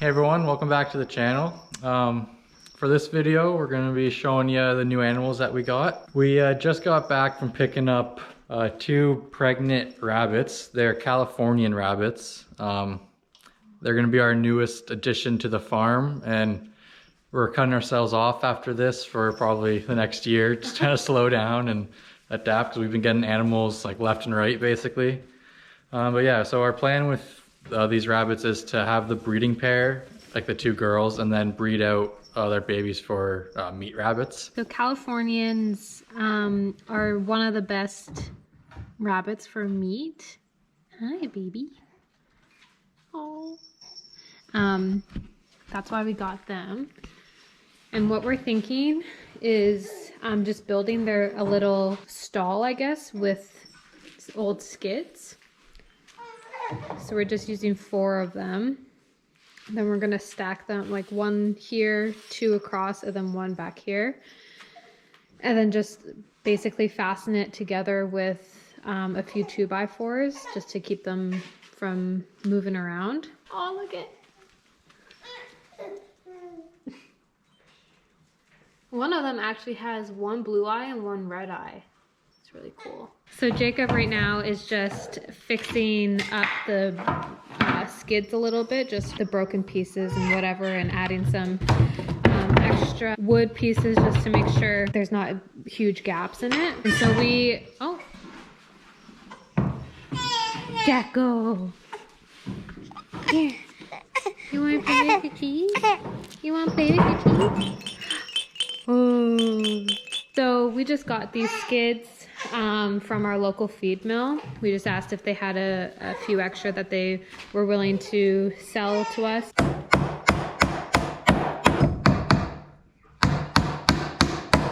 Hey everyone, welcome back to the channel. For this video, we're going to be showing you the new animals that we got. We just got back from picking up 2 pregnant rabbits. They're Californian rabbits. They're going to be our newest addition to the farm, and we're cutting ourselves off after this for probably the next year, just trying to slow down and adapt because we've been getting animals like left and right basically. But yeah, so our plan with these rabbits is to have the breeding pair, like the 2 girls, and then breed out their babies for meat rabbits. So Californians are one of the best rabbits for meat. Hi, baby. Oh. That's why we got them. And what we're thinking is just building a little stall, I guess, with old skids. So we're just using 4 of them. Then we're gonna stack them, like 1 here, 2 across, and then 1 back here. And then just basically fasten it together with a few 2x4s just to keep them from moving around. Oh, look it. One of them actually has 1 blue eye and 1 red eye. It's really cool. So Jacob right now is just fixing up the skids a little bit, just the broken pieces and whatever, and adding some extra wood pieces just to make sure there's not huge gaps in it. And so we, oh, Jacko, here, you want to play with your cheese? You want to play with your cheese? Oh, so we just got these skids from our local feed mill. We just asked if they had a few extra that they were willing to sell to us.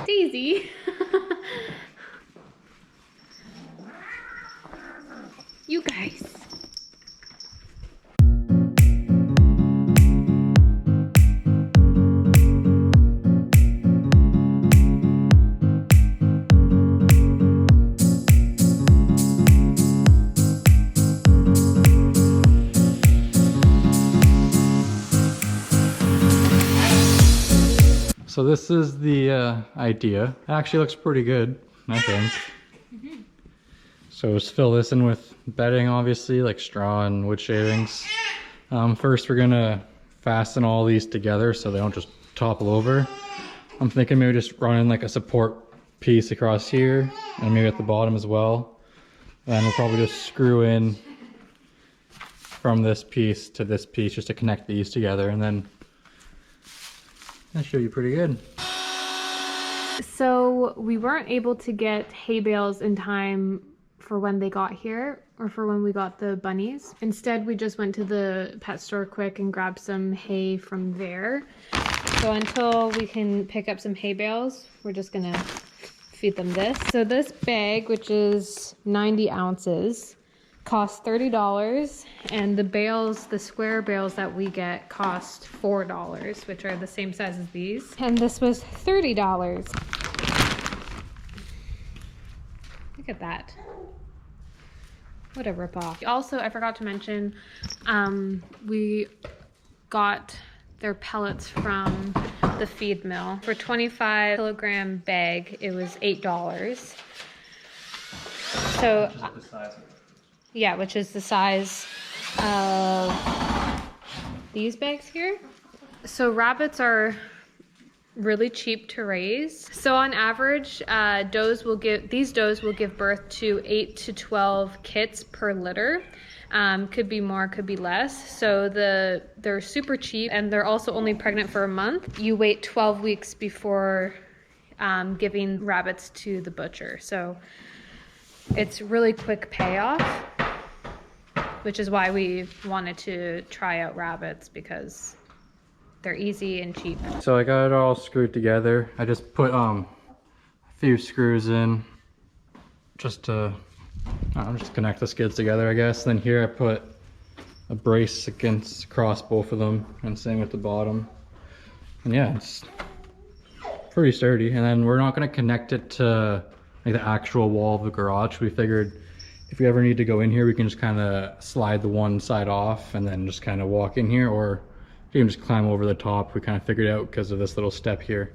Daisy. You guys. So this is the idea. It actually looks pretty good, I think. So just fill this in with bedding, obviously, like straw and wood shavings. First we're gonna fasten all these together so they don't just topple over. I'm thinking maybe just running like a support piece across here and maybe at the bottom as well. And we'll probably just screw in from this piece to this piece just to connect these together, and then that should be pretty good. So we weren't able to get hay bales in time for when they got here, or for when we got the bunnies. Instead, we just went to the pet store quick and grabbed some hay from there. So until we can pick up some hay bales, we're just gonna feed them this. So this bag, which is 90 ounces, costs $30, and the bales, the square bales that we get, cost $4, which are the same size as these. And this was $30. Look at that. What a ripoff. Also, I forgot to mention, we got their pellets from the feed mill. For 25 kilogram bag, it was $8. So, yeah, which is the size of these bags here. So rabbits are really cheap to raise. So on average, these does will give birth to 8 to 12 kits per litter. Could be more, could be less. So they're super cheap, and they're also only pregnant for a month. You wait 12 weeks before giving rabbits to the butcher. So it's really quick payoff, which is why we wanted to try out rabbits, because they're easy and cheap. So I got it all screwed together. I just put a few screws in just to just connect the skids together, I guess. Then here I put a brace across both of them, and same with the bottom. And yeah, it's pretty sturdy. And then we're not going to connect it to like the actual wall of the garage. We figured if we ever need to go in here, we can just kind of slide the one side off and then just kind of walk in here, or you can just climb over the top. We kind of figured out because of this little step here.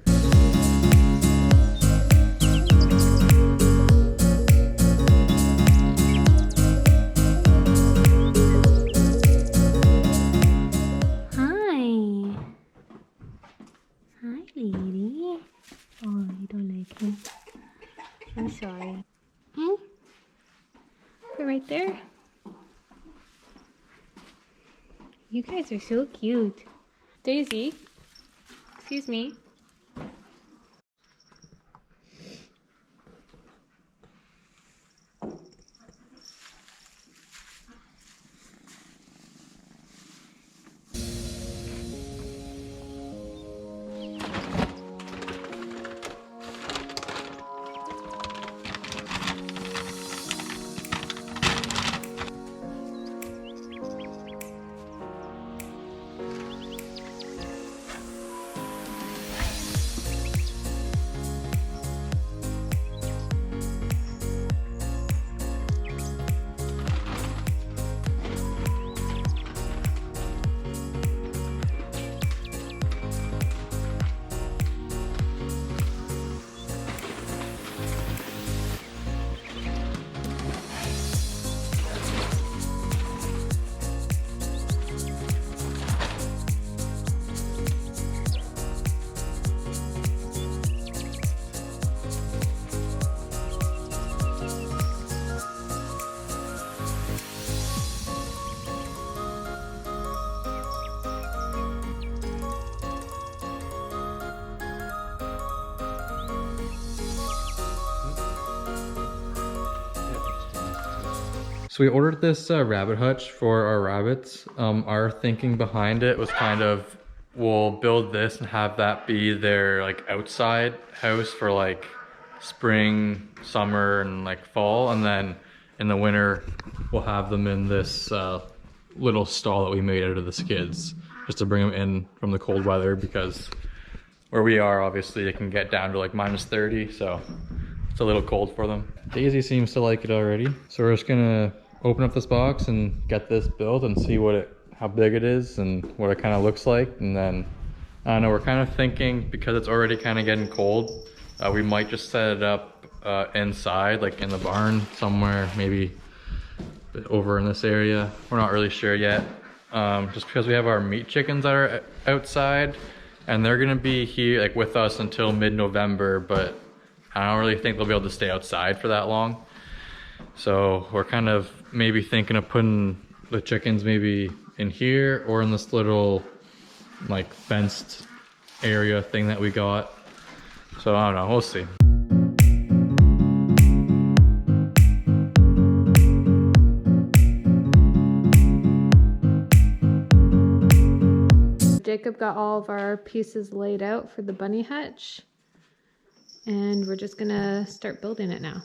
Hi, lady. Oh, you don't like him. I'm sorry. Hmm? Go right there. You guys are so cute. Daisy, excuse me. So we ordered this rabbit hutch for our rabbits. Our thinking behind it was kind of, we'll build this and have that be their like outside house for like spring, summer, and like fall. And then in the winter, we'll have them in this little stall that we made out of the skids, just to bring them in from the cold weather, because where we are, obviously, it can get down to like -30, so it's a little cold for them. Daisy seems to like it already. So we're just gonna open up this box and get this built and see how big it is and what it kind of looks like. And then, I don't know, we're kind of thinking, because it's already kind of getting cold, we might just set it up inside, like in the barn somewhere, maybe over in this area. We're not really sure yet. Just because we have our meat chickens that are outside, and they're gonna be here like with us until mid-November, but I don't really think they'll be able to stay outside for that long. So we're kind of maybe thinking of putting the chickens maybe in here or in this little like fenced area thing that we got. So I don't know, we'll see. Jacob got all of our pieces laid out for the bunny hutch, and we're just gonna start building it now.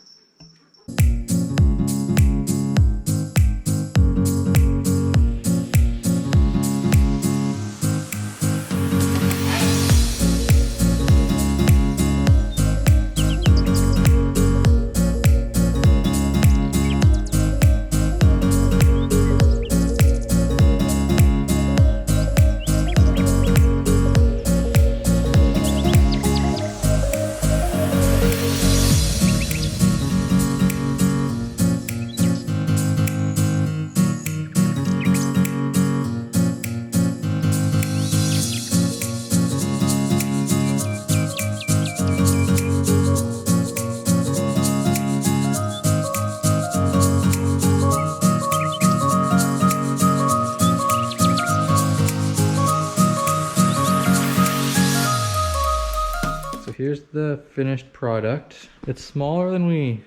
Here's the finished product. It's smaller than we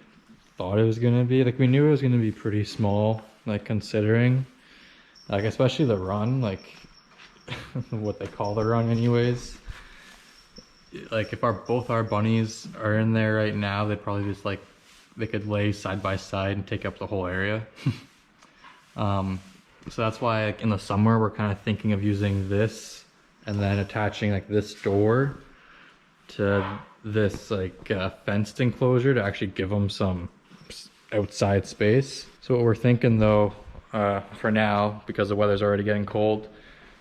thought it was gonna be. Like, we knew it was gonna be pretty small, like considering, like especially the run, like what they call the run anyways. Like if both our bunnies are in there right now, they'd probably just like, they could lay side by side and take up the whole area. So that's why like in the summer, we're kind of thinking of using this and then attaching like this door to this like fenced enclosure to actually give them some outside space. So what we're thinking though, for now, because the weather's already getting cold,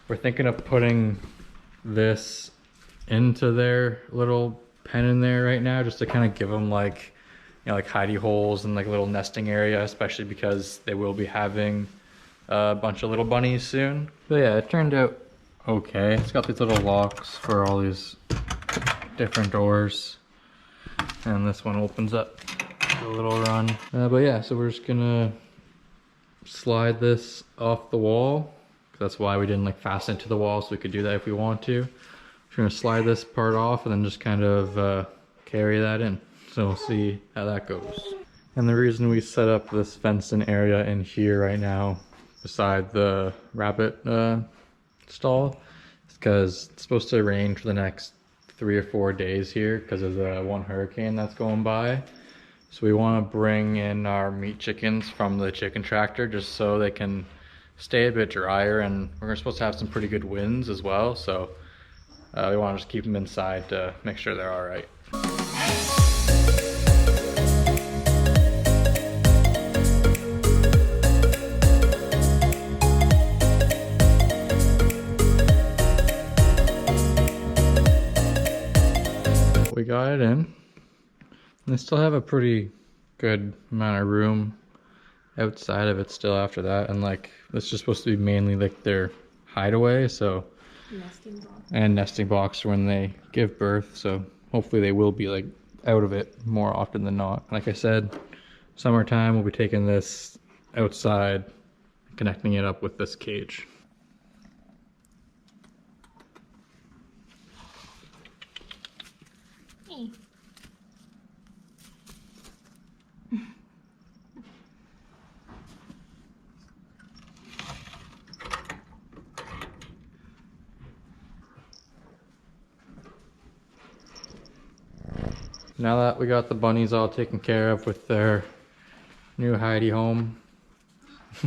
We're thinking of putting this into their little pen in there right now, just to kind of give them like, you know, like hidey holes and like a little nesting area, especially because they will be having a bunch of little bunnies soon. But yeah, it turned out okay. It's got these little locks for all these different doors, and this one opens up a little run. But yeah, so we're just gonna slide this off the wall. That's why we didn't like fasten it to the wall, so we could do that if we want to. We're gonna slide this part off and then just kind of carry that in. So we'll see how that goes. And the reason we set up this fenced-in area in here right now, beside the rabbit stall, is because it's supposed to rain for the next 3 or 4 days here because of the one hurricane that's going by. So we want to bring in our meat chickens from the chicken tractor just so they can stay a bit drier, and we're supposed to have some pretty good winds as well, so we want to just keep them inside to make sure they're all right. We got it in, and they still have a pretty good amount of room outside of it still after that, and like this is supposed to be mainly like their hideaway, so nesting box for when they give birth, so hopefully they will be like out of it more often than not. Like I said, summertime we'll be taking this outside, connecting it up with this cage. Hey. Now that we got the bunnies all taken care of with their new hidey home,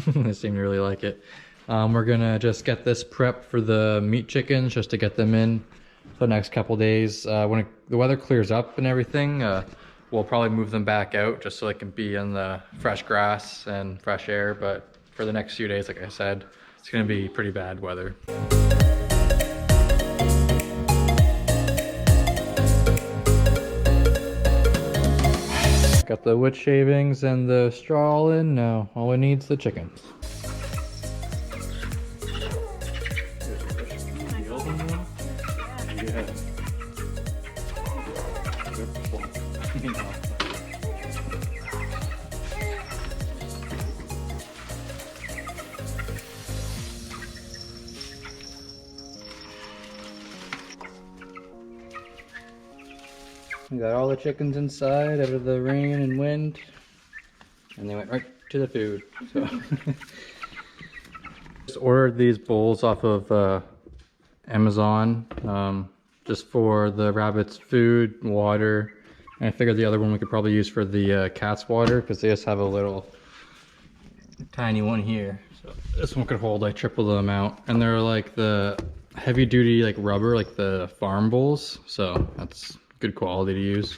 they seem to really like it. We're gonna just get this prepped for the meat chickens, just to get them in for the next couple days. When the weather clears up and everything, we'll probably move them back out just so they can be in the fresh grass and fresh air. But for the next few days, like I said, it's gonna be pretty bad weather. Got the wood shavings and the straw all in. Now all we need is the chickens. We got all the chickens inside out of the rain and wind, and they went right to the food. So just ordered these bowls off of Amazon, just for the rabbits' food, water, and I figured the other one we could probably use for the cats' water, because they just have a little tiny one here. So this one could hold like triple the amount, and they're like the heavy duty like rubber, like the farm bowls, so that's good quality to use.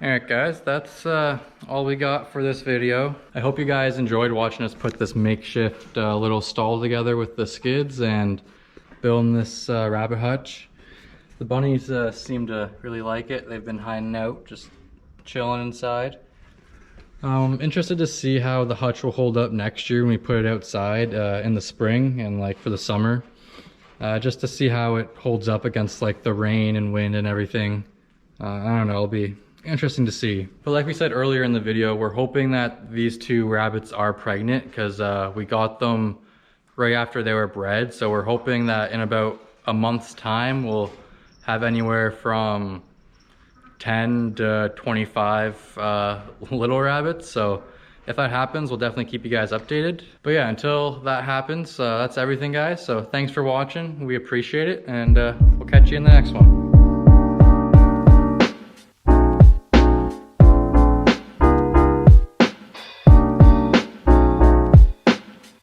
Alright guys, that's all we got for this video. I hope you guys enjoyed watching us put this makeshift little stall together with the skids and building this rabbit hutch. The bunnies seem to really like it. They've been hiding out, just chilling inside. Interested to see how the hutch will hold up next year when we put it outside in the spring and like for the summer. Just to see how it holds up against like the rain and wind and everything. I don't know, it'll be interesting to see. But like we said earlier in the video, we're hoping that these two rabbits are pregnant, because we got them right after they were bred. So we're hoping that in about a month's time, we'll have anywhere from 10 to 25 little rabbits. So if that happens, we'll definitely keep you guys updated. But yeah, until that happens, that's everything guys. So thanks for watching, we appreciate it, and we'll catch you in the next one.